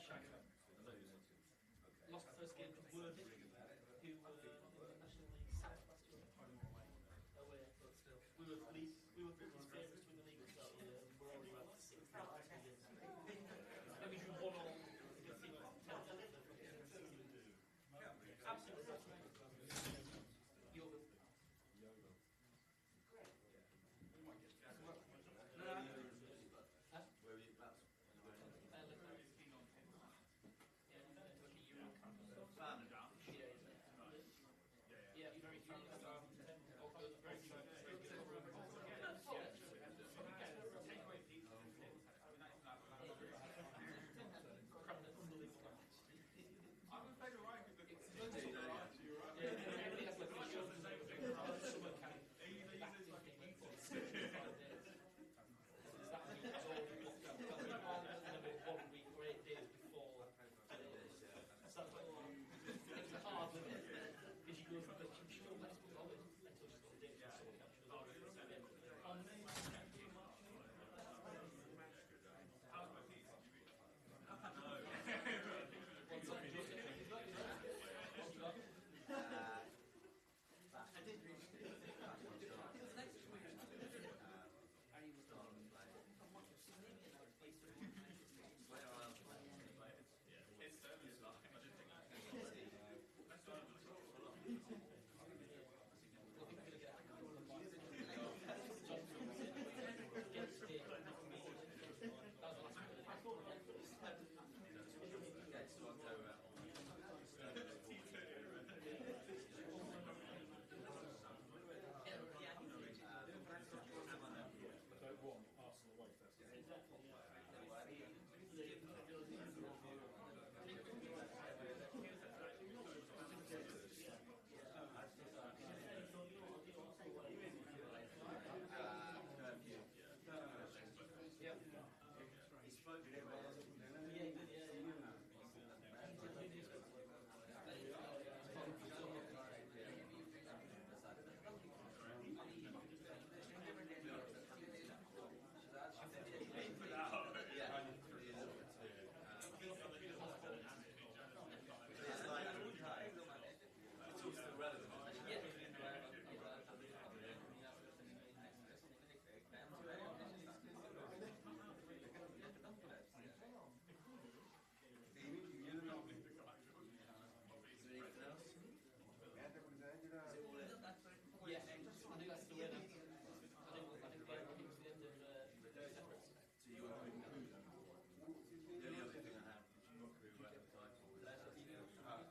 Shagger. Lost the first game to Worthing, who were National League South last year. Away, but still. We were Britain's favourites to win the league that year, and we're already about 6 points. Then we drew 1-1 against the 10th. Absolutely. Yoga. Where were you? That's yeah, very few. I'm going to play the right because Everybody has like a short summer camp. That week has already booked out. About 1 week or 8 days before. So it's hard, isn't it? Because you go from the show, let's go on it until she's got a date for summer camp. how's my piece? I did reach it. Feels next to me. Are you It's certainly not. I didn't think Don't want Arsenal away first. He spoke to him. It's all still relevant. Is there anything else? Yes, I think that's the winner. I think the end of separate. So you want to include them? The only other thing I have, which you not agree with the title,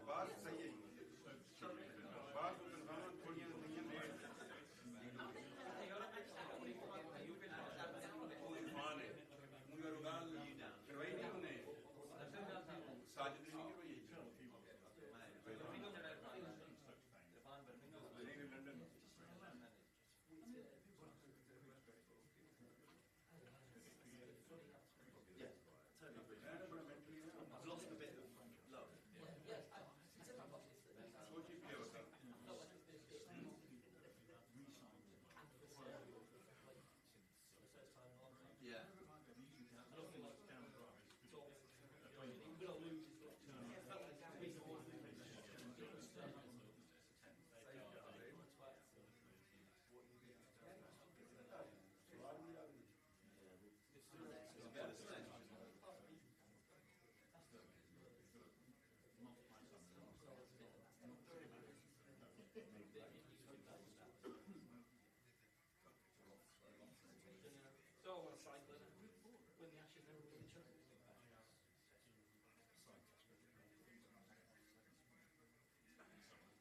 बात सही है बात थोड़ी तूफान है उनका रुगाल करवाई नहीं उन्होंने साजिद नहीं करवाई London yeah, totally agree. I've lost a bit of love. Yeah. It's a better sense. So I want to cycle it. When the Ashes never win each other. Side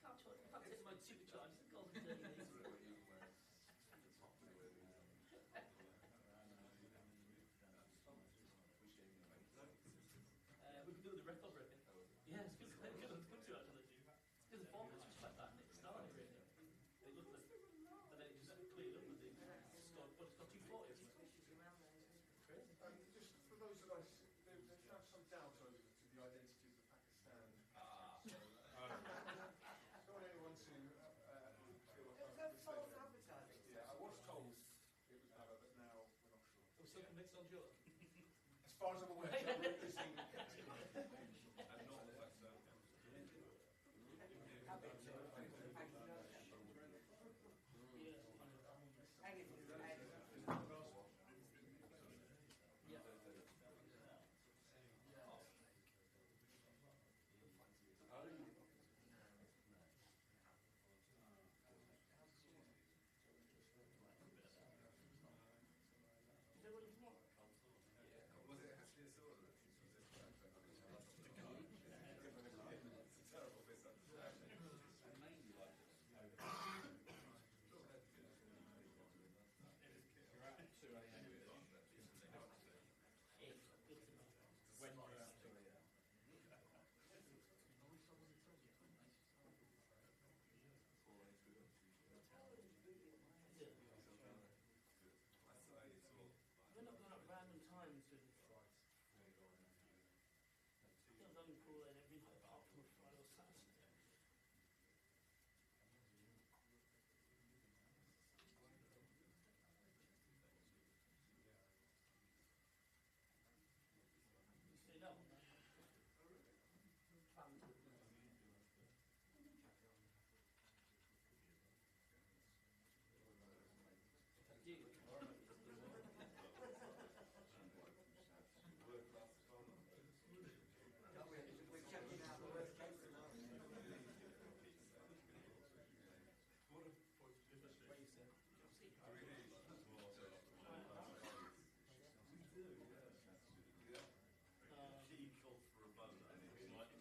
Can't take my supercharged golden dirty these. We could do the record breaking. Yeah, it's good. Good to actually do. Because the format was just like that at the start, really. It looked like, and then it just cleared up with it. Scored 240. Crazy. Just for those of us, there's now some doubt over to the identity of the Pakistan. Don't want anyone to feel like I'm mistaken. advertising. Yeah, I was told it was Baba, but now we're not sure. It was something mixed on Joe. As far as I'm aware, this thing. And not the West End. We're not going at random times with I'm cool and every night apart from a Friday or Saturday. You say no? We're checking out the worst case scenario. She called for a vote and it was like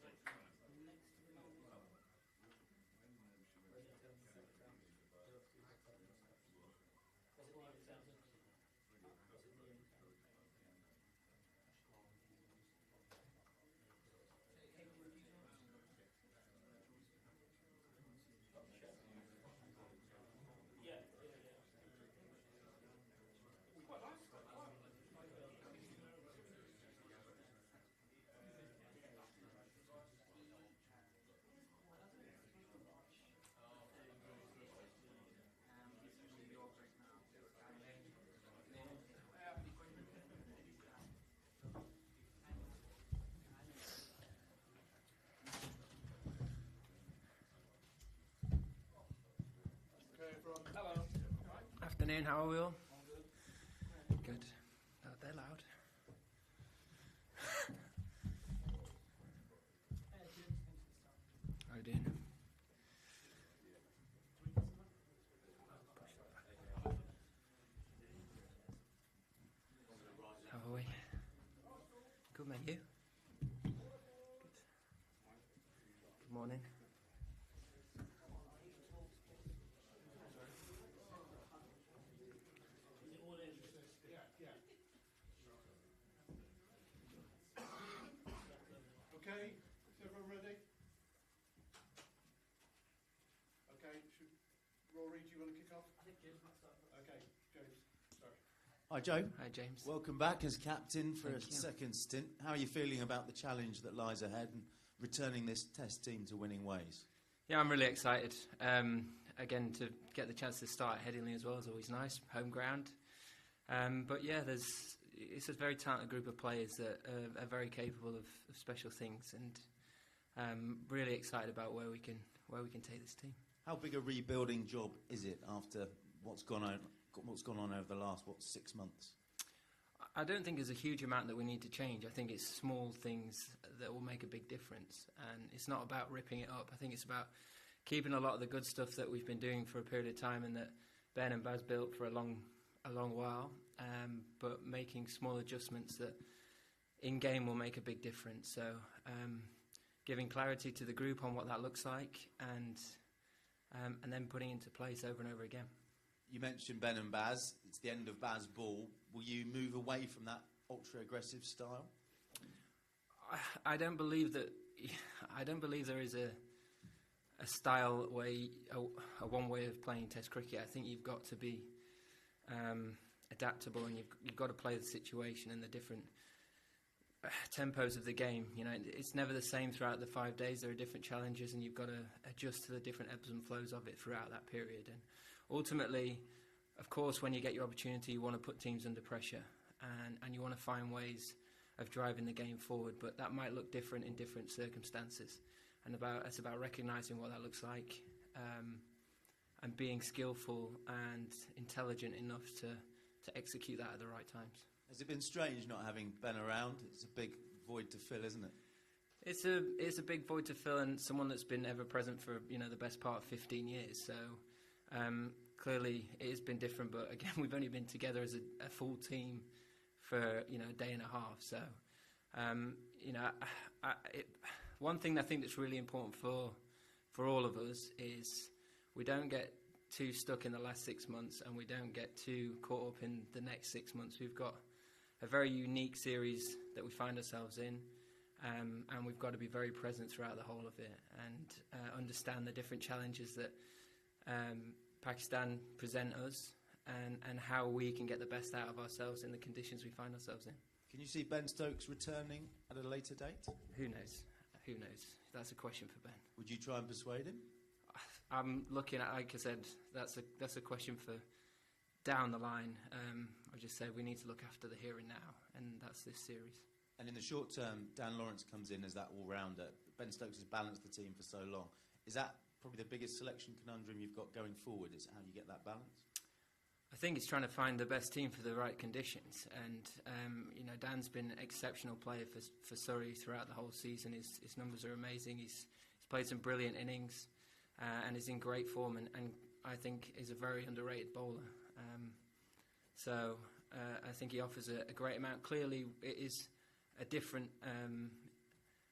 Hello. Afternoon, how are we all? Good. Oh, they're loud. How are you doing? How are we? Good, mate, you? Good. Good morning. Okay, is everyone ready? Okay, Rory, do you want to kick off? I think James might start. Okay, James, sorry. Hi Joe, Hi, James. welcome back as captain for a Thank you. second stint. How are you feeling about the challenge that lies ahead and returning this test team to winning ways? Yeah, I'm really excited. Again, to get the chance to start at Headingley as well is always nice, home ground. But yeah, it's a very talented group of players that are very capable of special things, and really excited about where we can take this team. How big a rebuilding job is it after what's gone on over the last 6 months? I don't think there's a huge amount that we need to change. I think it's small things that will make a big difference, and it's not about ripping it up. I think it's about keeping a lot of the good stuff that we've been doing for a period of time and that Ben and Baz built for a long while, but making small adjustments that in game will make a big difference. So giving clarity to the group on what that looks like, and then putting into place over and over again. You mentioned Ben and Baz. It's the end of Baz Ball. Will you move away from that ultra-aggressive style? I don't believe that. I don't believe there is a style way, a one way of playing Test cricket. I think you've got to be adaptable, and you've got to play the situation and the different tempos of the game. You know, it's never the same throughout the 5 days. There are different challenges, and you've got to adjust to the different ebbs and flows of it throughout that period. And ultimately, of course, when you get your opportunity, you want to put teams under pressure, and you want to find ways of driving the game forward. But that might look different in different circumstances, and it's about recognising what that looks like, and being skillful and intelligent enough to execute that at the right times. Has it been strange not having Ben around? It's a big void to fill, isn't it? It's a big void to fill, and someone that's been ever present for the best part of 15 years. So clearly it has been different. But again, we've only been together as a full team for a day and a half. So one thing I think that's really important for all of us is we don't get too stuck in the last 6 months, and we don't get too caught up in the next 6 months. We've got a very unique series that we find ourselves in, and we've got to be very present throughout the whole of it, and understand the different challenges that Pakistan present us, and how we can get the best out of ourselves in the conditions we find ourselves in. Can you see Ben Stokes returning at a later date? Who knows? Who knows? That's a question for Ben. Would you try and persuade him? I'm looking at, like I said, that's a question for down the line. I just say we need to look after the here and now, and that's this series. And in the short term, Dan Lawrence comes in as that all-rounder. Ben Stokes has balanced the team for so long. Is that probably the biggest selection conundrum you've got going forward, is how you get that balance? I think it's trying to find the best team for the right conditions, and Dan's been an exceptional player for Surrey throughout the whole season. His numbers are amazing. He's played some brilliant innings, and is in great form, and I think is a very underrated bowler. So I think he offers a great amount. Clearly, it is a different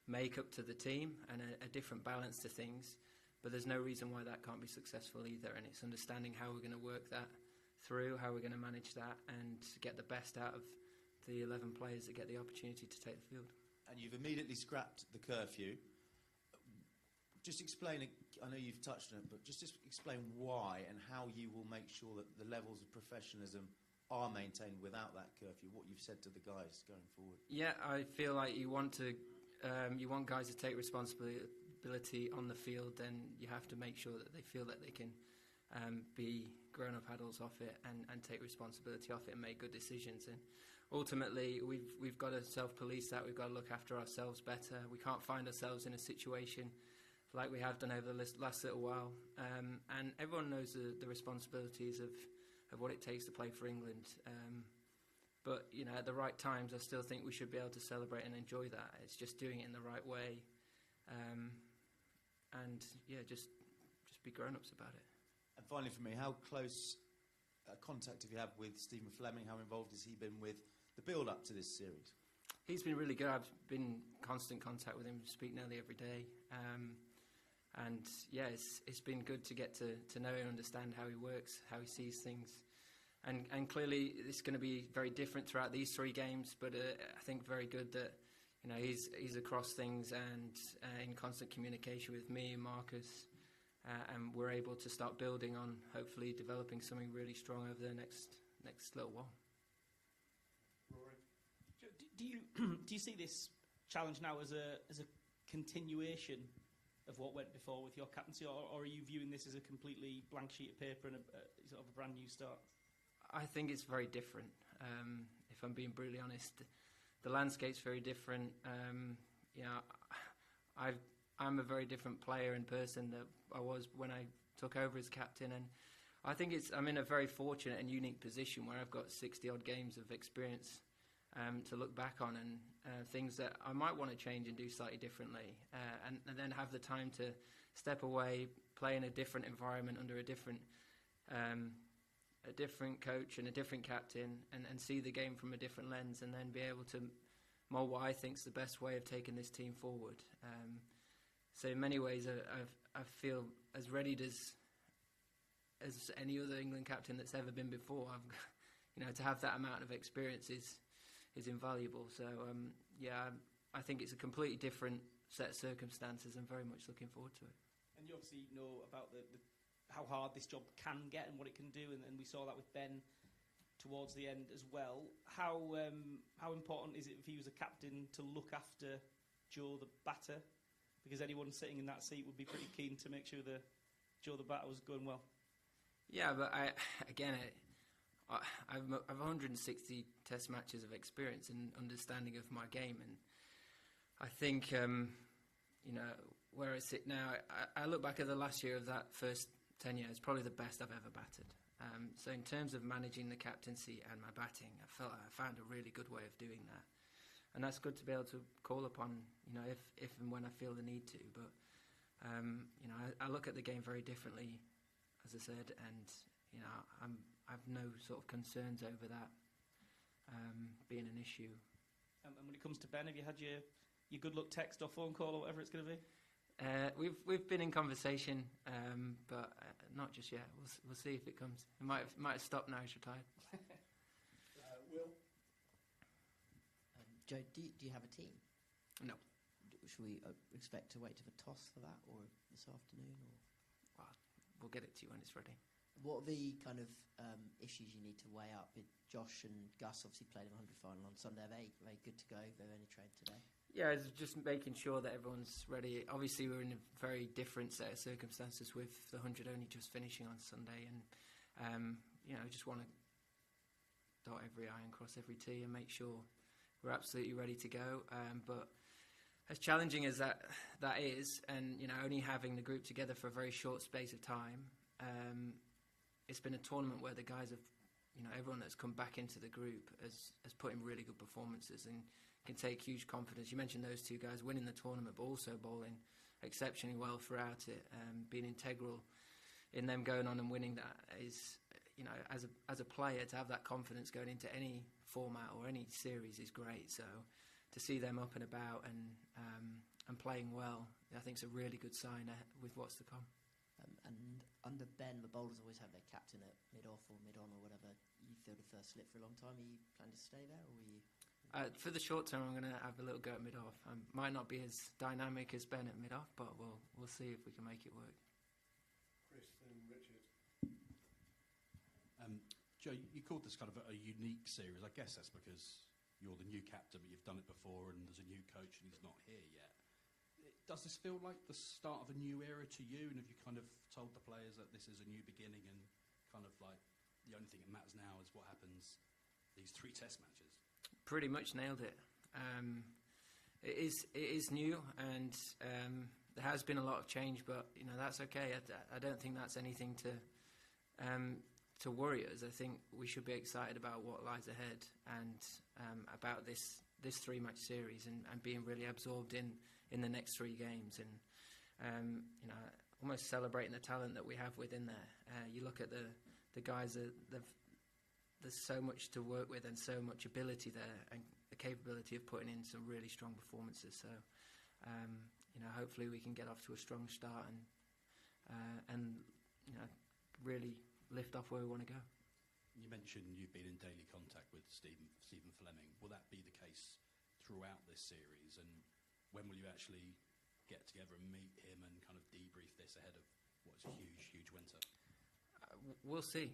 make-up to the team and a different balance to things, but there's no reason why that can't be successful either, and it's understanding how we're going to work that through, how we're going to manage that, and get the best out of the 11 players that get the opportunity to take the field. And you've immediately scrapped the curfew. Just explain, I know you've touched on it, but just explain why and how you will make sure that the levels of professionalism are maintained without that curfew, what you've said to the guys going forward. Yeah, I feel like you want guys to take responsibility on the field, then you have to make sure that they feel that they can be grown-up adults off it and take responsibility off it and make good decisions. And ultimately, we've got to self-police that. We've got to look after ourselves better. We can't find ourselves in a situation like we have done over the last little while. And everyone knows the responsibilities of what it takes to play for England. But at the right times, I still think we should be able to celebrate and enjoy that. It's just doing it in the right way, and just be grown-ups about it. And finally, for me, how close contact have you had with Stephen Fleming? How involved has he been with the build-up to this series? He's been really good. I've been in constant contact with him, speak nearly every day. And it's been good to get to know and understand how he works, how he sees things. And clearly it's going to be very different throughout these 3 games, but I think very good that he's across things and in constant communication with me and Marcus, and we're able to start building on hopefully developing something really strong over the next little while. Do you see this challenge now as a continuation of what went before with your captaincy, or are you viewing this as a completely blank sheet of paper and a sort of a brand new start? I think it's very different. If I'm being brutally honest, the landscape's very different. I'm a very different player and person that I was when I took over as captain, and I think I'm in a very fortunate and unique position where I've got 60 odd games of experience to look back on, and things that I might want to change and do slightly differently, and then have the time to step away, play in a different environment under a different coach and a different captain, and see the game from a different lens, and then be able to mould what I think is the best way of taking this team forward. So in many ways, I feel as readied as any other England captain that's ever been before. To have that amount of experience is invaluable. So I think it's a completely different set of circumstances. I'm very much looking forward to it. And you obviously know about how hard this job can get and what it can do, and we saw that with Ben towards the end as well. How important is it if he was a captain to look after Joe the batter? Because anyone sitting in that seat would be pretty keen to make sure Joe the batter was going well. Yeah, but I've 160 Test matches of experience and understanding of my game, and I think where I sit now, I look back at the last year of that first tenure as probably the best I've ever batted. So in terms of managing the captaincy and my batting, I found a really good way of doing that, and that's good to be able to call upon, if and when I feel the need to. But I look at the game very differently, as I said, and I've no sort of concerns over that being an issue. And when it comes to Ben, have you had your good luck text or phone call or whatever it's going to be? We've been in conversation, but not just yet. We'll see if it comes. It might have stopped now. He's retired. Will? Joe, do you have a team? No. Should we expect to wait to the toss for that, or this afternoon? Or Well, we'll get it to you when it's ready. what are the kind of issues you need to weigh up? Josh and Gus obviously played in the 100 final on Sunday. Are they good to go? They're only trained today. Yeah, it's just making sure that everyone's ready. Obviously, we're in a very different set of circumstances with the 100 only just finishing on Sunday, and just want to dot every I and cross every T and make sure we're absolutely ready to go. But as challenging as that is, and only having the group together for a very short space of time, it's been a tournament where the guys have, everyone that's come back into the group has put in really good performances and can take huge confidence. You mentioned those two guys winning the tournament, but also bowling exceptionally well throughout it, being integral in them going on and winning that is, as a player, to have that confidence going into any format or any series is great. So to see them up and about and playing well, I think it's a really good sign with what's to come. And under Ben, the bowlers always have their captain at mid-off or mid-on or whatever. You fielded first slip for a long time. Are you planning to stay there, or are you? For the short term, I'm going to have a little go at mid-off. Might not be as dynamic as Ben at mid-off, but we'll see if we can make it work. Chris and Richard. Joe, you called this kind of a unique series. I guess that's because you're the new captain, but you've done it before, and there's a new coach, and he's not here yet. Does this feel like the start of a new era to you? And have you kind of told the players that this is a new beginning, and kind of like the only thing that matters now is what happens these 3 Test matches? Pretty much nailed it. It is new, and there has been a lot of change, but that's okay. I don't think that's anything to worry us. I think we should be excited about what lies ahead and about this 3-match series and being really absorbed in the next 3 games and almost celebrating the talent that we have within there. You look at the guys that there's so much to work with and so much ability there, and the capability of putting in some really strong performances. So hopefully we can get off to a strong start and really lift off where we want to go. You mentioned you've been in daily contact with Stephen Fleming. Will that be the case throughout this series? And when will you actually get together and meet him and kind of debrief this ahead of what's a huge winter? We'll see.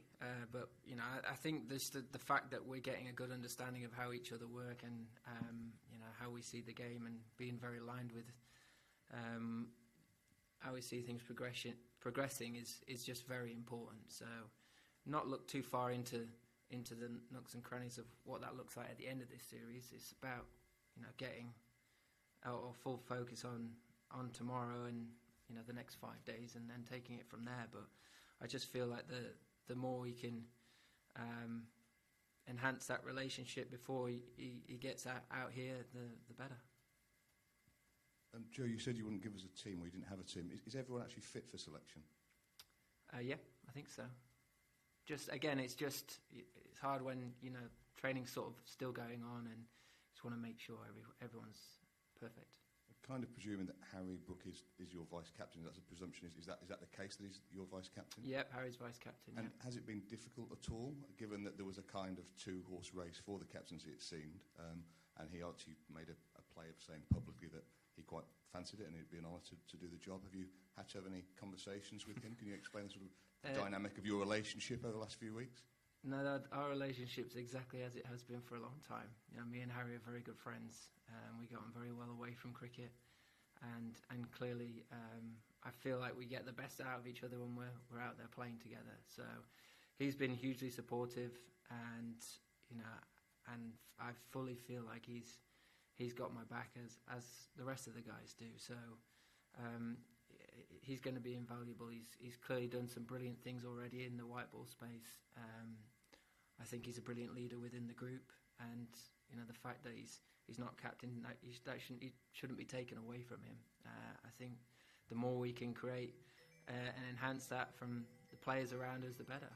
But, I think the fact that we're getting a good understanding of how each other work and, how we see the game and being very aligned with how we see things progressing is just very important. So not look too far into the nooks and crannies of what that looks like at the end of this series. It's about, getting our full focus on tomorrow and, the next 5 days and then taking it from there. But I just feel like the more we can enhance that relationship before he gets out here, the better. Joe, you said you wouldn't give us a team, or you didn't have a team. Is everyone actually fit for selection? Yeah, I think so. It's hard when training's sort of still going on, and just want to make sure everyone's perfect. kind of presuming that Harry Brook is your vice captain. That's a presumption. Is that the case that he's your vice captain? Yep, Harry's vice captain. And has it been difficult at all, given that there was a kind of two-horse race for the captaincy, it seemed, and he actually made a play of saying publicly that he quite fancied it and it'd be an honour to do the job. Have you had to have any conversations with him? Can you explain sort of the dynamic of your relationship over the last few weeks? No, our relationship's exactly as it has been for a long time. You know, me and Harry are very good friends. We got on very well away from cricket, and clearly, I feel like we get the best out of each other when we're out there playing together. So, he's been hugely supportive, and you know, and I fully feel like he's got my back as the rest of the guys do. So, he's going to be invaluable. He's clearly done some brilliant things already in the white ball space. I think he's a brilliant leader within the group, and you know, the fact that he's not captain, that shouldn't be taken away from him. I think the more we can create and enhance that from the players around us, the better.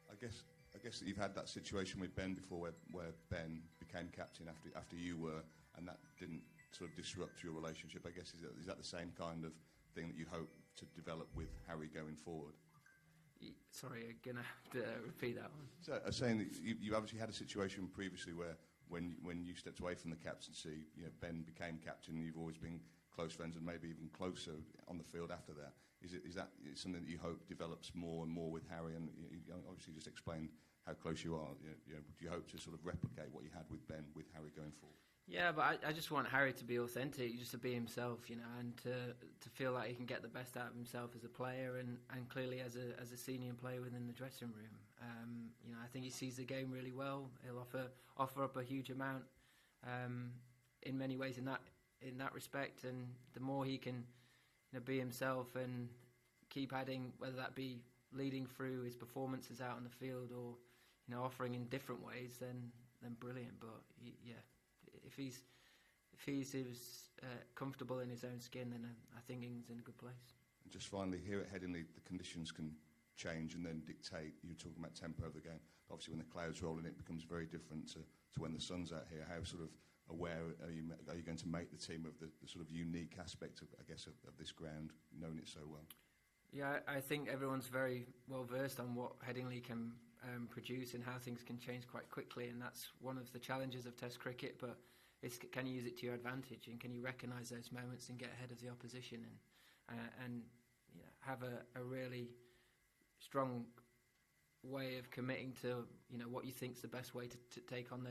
I guess that you've had that situation with Ben before, where Ben became captain after you were, and that didn't sort of disrupt your relationship. I guess is that the same kind of thing that you hope to develop with Harry going forward? Sorry, I'm going to have to repeat that one. So, I was saying that you obviously had a situation previously where when you stepped away from the captaincy, you know, Ben became captain, and you've always been close friends and maybe even closer on the field after that. Is that something that you hope develops more and more with Harry? And you obviously just explained how close you are. You know, do you hope to sort of replicate what you had with Ben with Harry going forward? Yeah, but I just want Harry to be authentic, just to be himself, you know, and to feel like he can get the best out of himself as a player and clearly as a senior player within the dressing room. You know, I think he sees the game really well. He'll offer up a huge amount in many ways in that respect, and the more he can, you know, be himself and keep adding, whether that be leading through his performances out on the field or, you know, offering in different ways, then brilliant. But if he's comfortable in his own skin, then I think England's in a good place. And just finally, here at Headingley, the conditions can change and then dictate. You're talking about tempo of the game. Obviously, when the clouds roll in, it becomes very different to when the sun's out here. How sort of aware are you going to make the team of the sort of unique aspect of, I guess, of this ground, knowing it so well? Yeah, I think everyone's very well versed on what Headingley can produce and how things can change quite quickly, and that's one of the challenges of Test cricket. But can you use it to your advantage, and can you recognise those moments and get ahead of the opposition and you know, have a really strong way of committing to, you know, what you think's the best way to take on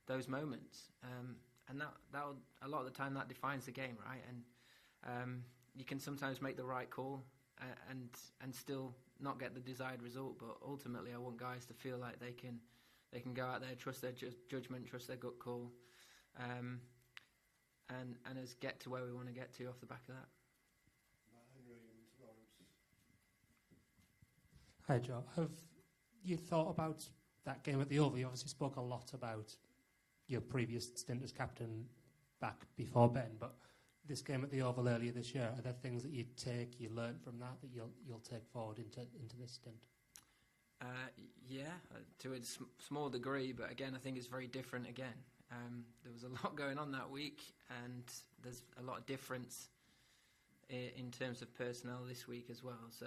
those moments, and that a lot of the time that defines the game, right? And you can sometimes make the right call and still not get the desired result, but ultimately I want guys to feel like they can go out there, trust their judgment, trust their gut call, and us get to where we want to get to off the back of that. Matt Henry and Lawrence. Hi Joe, have you thought about that game at the Oval? You obviously spoke a lot about your previous stint as captain back before Ben, but this game at the Oval earlier this year, are there things that you learn from that you'll take forward into this stint? Yeah, to a small degree, but again, I think it's very different again. There was a lot going on that week, and there's a lot of difference in terms of personnel this week as well. So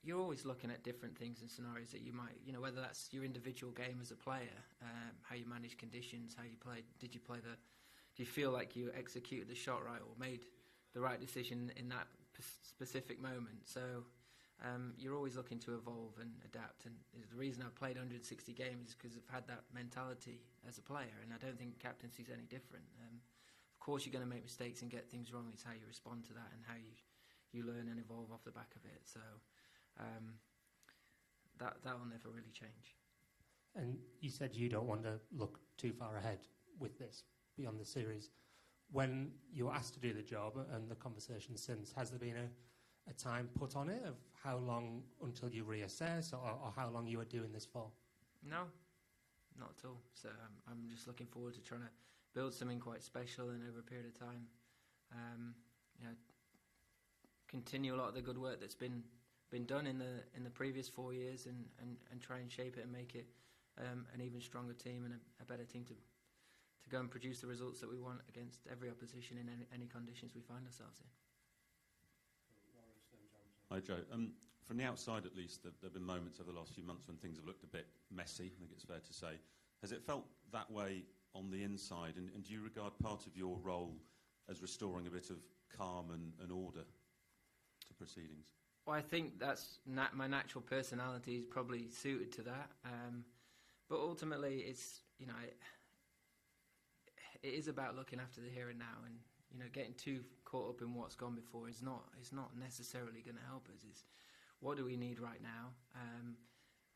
you're always looking at different things and scenarios that you might, you know, whether that's your individual game as a player, how you manage conditions, how you played, do you feel like you executed the shot right or made the right decision in that specific moment? So you're always looking to evolve and adapt, and the reason I've played 160 games is because I've had that mentality as a player, and I don't think captaincy is any different. Of course, you're going to make mistakes and get things wrong. It's how you respond to that and how you learn and evolve off the back of it. So that will never really change. And you said you don't want to look too far ahead with this beyond the series. When you were asked to do the job and the conversation since, has there been a time put on it of how long until you reassess or how long you were doing this for? No, not at all. So I'm just looking forward to trying to build something quite special and over a period of time. You know, continue a lot of the good work that's been done in the previous 4 years and try and shape it and make it an even stronger team and a better team to go and produce the results that we want against every opposition in any conditions we find ourselves in. Hi, Joe. From the outside, at least, there have been moments over the last few months when things have looked a bit messy, I think it's fair to say. Has it felt that way on the inside? And do you regard part of your role as restoring a bit of calm and order to proceedings? Well, I think that's my natural personality is probably suited to that. But ultimately, it's, you know, it is about looking after the here and now, and, you know, getting too caught up in what's gone before is not necessarily going to help us. It's what do we need right now?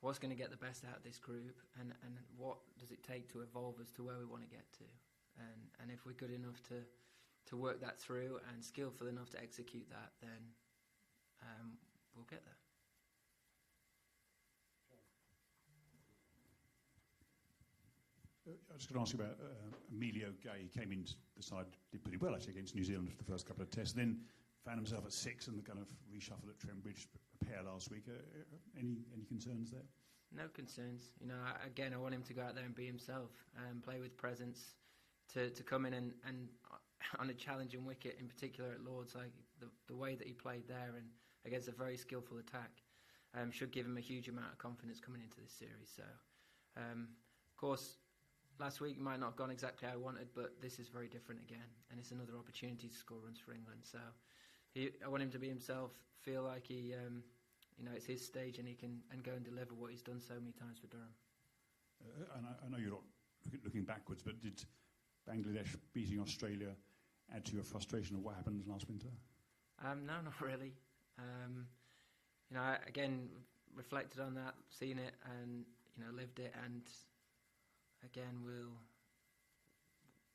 What's going to get the best out of this group, and what does it take to evolve us to where we want to get to? And if we're good enough to work that through and skillful enough to execute that, then we'll get there. I was just going to ask you about Emilio Gay. He came into the side, did pretty well actually against New Zealand for the first couple of tests, then found himself at 6 and the kind of reshuffle at Trembridge pair last week. Any concerns there? No concerns. You know, again, I want him to go out there and be himself and play with presence, to come in and on a challenging wicket, in particular at Lord's, like the way that he played there and against a very skillful attack, should give him a huge amount of confidence coming into this series. So, of course, last week might not have gone exactly how I wanted, but this is very different again, and it's another opportunity to score runs for England. So I want him to be himself, feel like he, you know, it's his stage and he can go and deliver what he's done so many times for Durham. And I know you're not looking backwards, but did Bangladesh beating Australia add to your frustration of what happened last winter? No, not really. You know, I, again, reflected on that, seen it, and, you know, lived it, and again,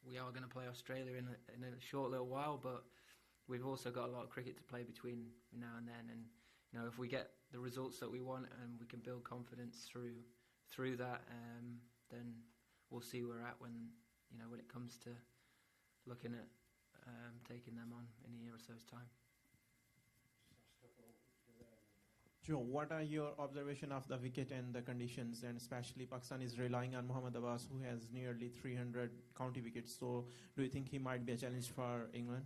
we are going to play Australia in a short little while, but we've also got a lot of cricket to play between now and then. And, you know, if we get the results that we want and we can build confidence through that, then we'll see where we're at when it comes to looking at taking them on in a year or so's time. Joe, what are your observation of the wicket and the conditions, and especially Pakistan is relying on Mohammad Abbas, who has nearly 300 county wickets, so do you think he might be a challenge for England?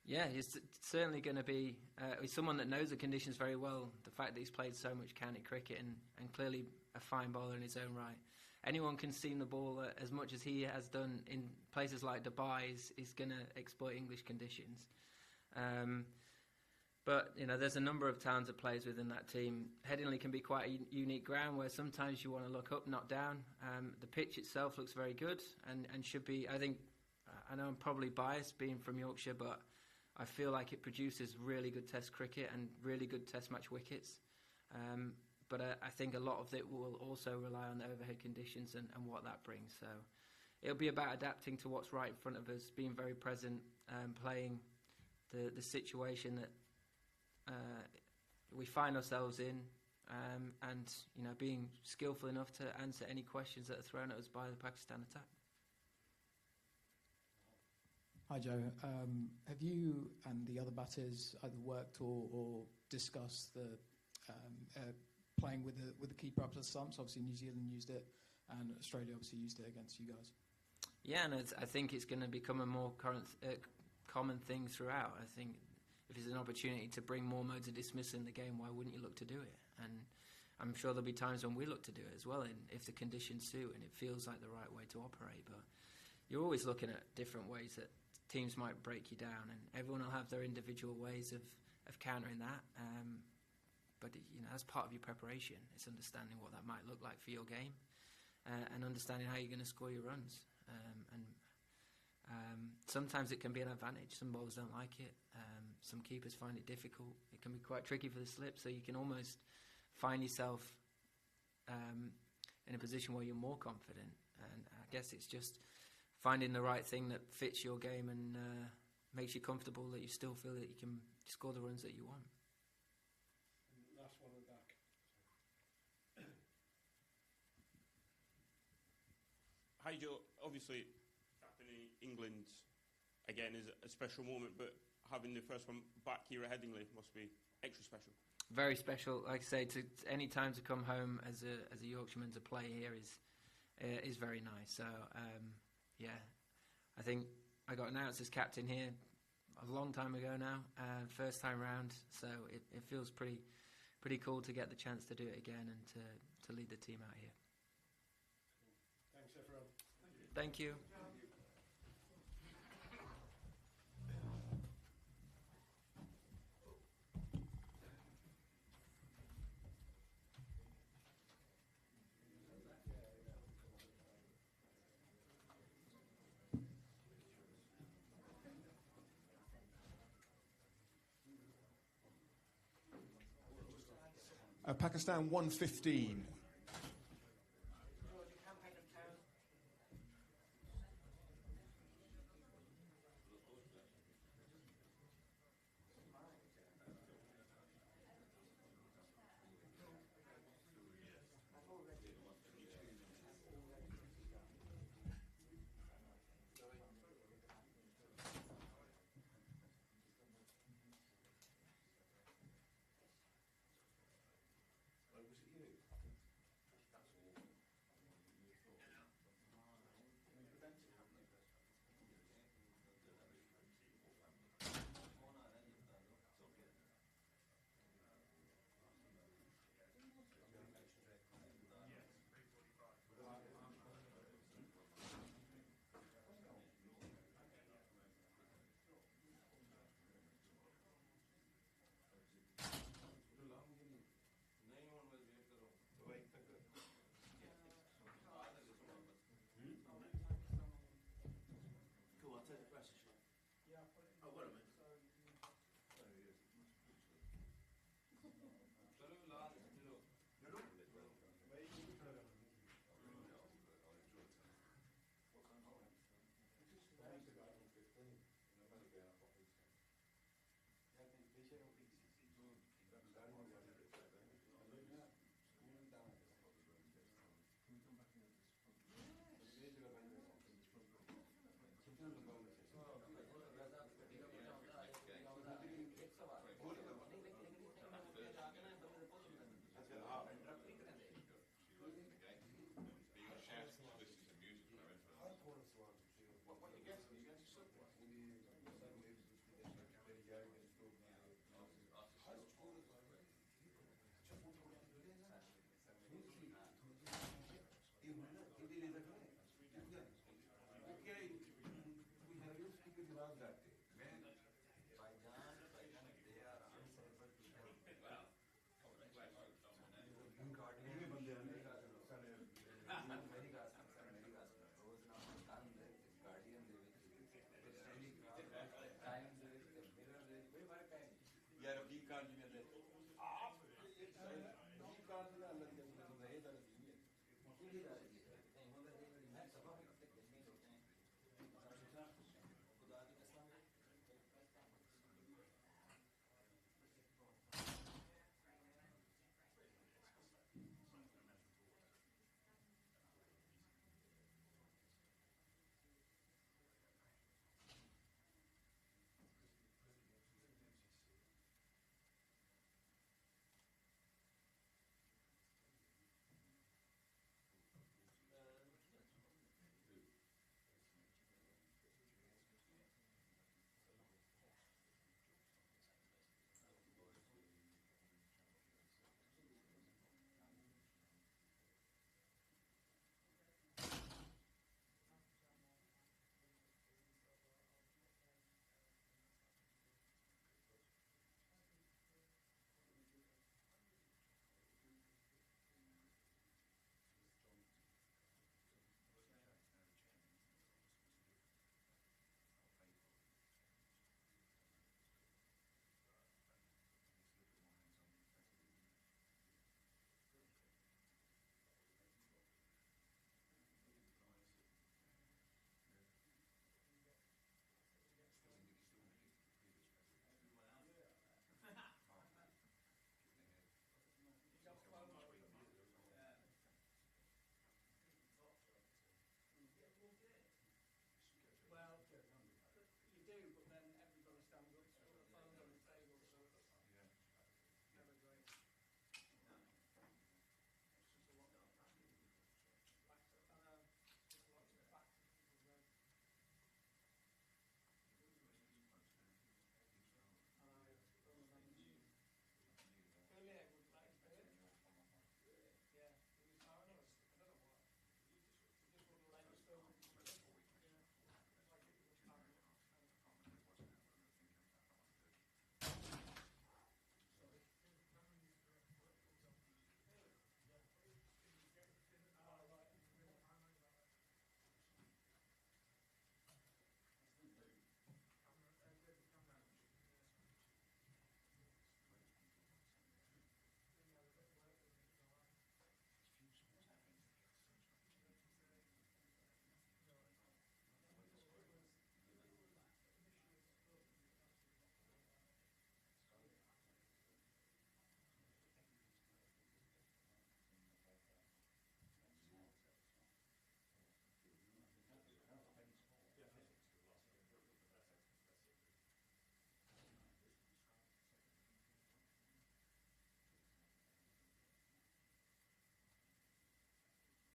Yeah, he's certainly going to be he's someone that knows the conditions very well, the fact that he's played so much county cricket and clearly a fine bowler in his own right. Anyone can seam the ball as much as he has done in places like Dubai is going to exploit English conditions. But, you know, there's a number of talented players within that team. Headingley can be quite a unique ground where sometimes you want to look up, not down. The pitch itself looks very good and should be, I think, I know I'm probably biased being from Yorkshire, but I feel like it produces really good test cricket and really good test match wickets. But I think a lot of it will also rely on the overhead conditions and what that brings. So it'll be about adapting to what's right in front of us, being very present, playing the situation that we find ourselves in, and, you know, being skillful enough to answer any questions that are thrown at us by the Pakistan attack. Hi Joe, have you and the other batters either worked or discussed the playing with the keeper up to the stumps? Obviously New Zealand used it and Australia obviously used it against you guys. Yeah, and I think it's going to become a more common thing throughout. I think if there's an opportunity to bring more modes of dismissal in the game, why wouldn't you look to do it? And I'm sure there'll be times when we look to do it as well, and if the conditions suit and it feels like the right way to operate. But you're always looking at different ways that teams might break you down, and everyone will have their individual ways of countering that. But, you know, that's part of your preparation. It's understanding what that might look like for your game, and understanding how you're going to score your runs. Sometimes it can be an advantage. Some bowlers don't like it. Some keepers find it difficult. It can be quite tricky for the slip, so you can almost find yourself in a position where you're more confident. And I guess it's just finding the right thing that fits your game and makes you comfortable, that you still feel that you can score the runs that you want. Last one at the back. Hi Joe, obviously captaining England again is a special moment, but having the first one back here at Headingley must be extra special. Very special. Like I say, any time to come home as a Yorkshireman to play here is very nice. So yeah, I think I got announced as captain here a long time ago now, first time round, so it feels pretty cool to get the chance to do it again and to lead the team out here. Thanks, everyone. Thank you. Pakistan 115. Yeah,